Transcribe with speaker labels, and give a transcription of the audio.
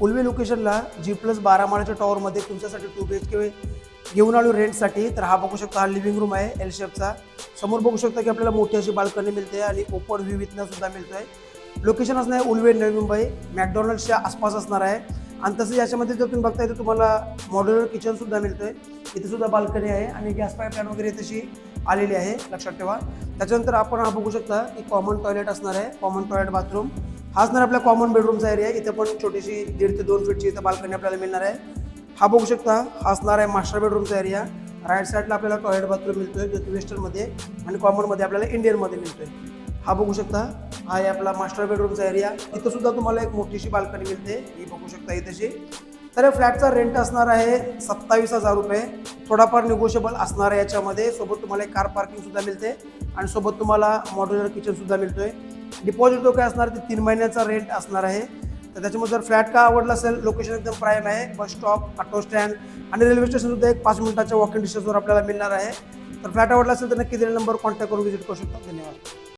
Speaker 1: उल्वे लोकेशनला G+12 माळ्याच्या टॉवरमध्ये तुमच्यासाठी 2 BHK घेऊन आलो रेंटसाठी. तर हा बघू शकता, हा लिव्हिंग रूम आहे एल शेपचा. समोर बघू शकता की आपल्याला मोठी अशी बाल्कनी मिळते आणि ओपन व्ह्यू विथनं सुद्धा मिळतोय. लोकेशन असणार आहे उल्वे, नवी मुंबई, मॅकडॉनल्ड्सच्या आसपास असणार आहे. आणि तसं याच्यामध्ये जर तुम्ही बघताय तर तुम्हाला मॉड्युलर किचन सुद्धा मिळतोय. इथे सुद्धा बाल्कनी आहे आणि गॅस पाईपलाईन वगैरे तशी आलेली आहे, लक्षात ठेवा. त्याच्यानंतर आपण हा बघू शकता की कॉमन टॉयलेट असणार आहे, कॉमन टॉयलेट बाथरूम. हा असणार आपल्या कॉमन बेडरूमचा एरिया. इथे पण छोटीशी 1.5 ते 2 फीटची इथं बाल्कनी आपल्याला मिळणार आहे. हा बघू शकता, हा असणार आहे मास्टर बेडरूमचा एरिया. राईट साईडला आपल्याला टॉयलेट बाथरूम मिळतोय, जो वेस्टर्नमध्ये आणि कॉमनमध्ये आपल्याला इंडियनमध्ये मिळतोय. हा बघू शकता, हा आहे आपला मास्टर बेडरूमचा एरिया. इथं सुद्धा तुम्हाला एक मोठीशी बाल्कनी मिळते, ही बघू शकता इथेशी. तर या फ्लॅटचा रेंट असणार आहे 27,000 रुपये. थोडाफार निगोशिएबल असणार आहे याच्यामध्ये. सोबत तुम्हाला एक कार पार्किंग सुद्धा मिळते आणि सोबत तुम्हाला मॉड्युलर किचन सुद्धा मिळतोय. डिपॉझिट जो काय असणार ते 3 महिन्याचा रेंट असणार आहे. तर त्याच्यामध्ये जर फ्लॅट का आवडला असेल, लोकेशन एकदम प्राईम आहे. बस स्टॉप, ऑटो स्टँड आणि रेल्वे स्टेशन सुद्धा एक 5 मिनिटाच्या वॉकिंग डिस्टन्सवर आपल्याला मिळणार आहे. तर फ्लॅट आवडला असेल तर नक्की दिलेल्या नंबरवर कॉन्टॅक्ट करून व्हिजिट करू शकता. धन्यवाद.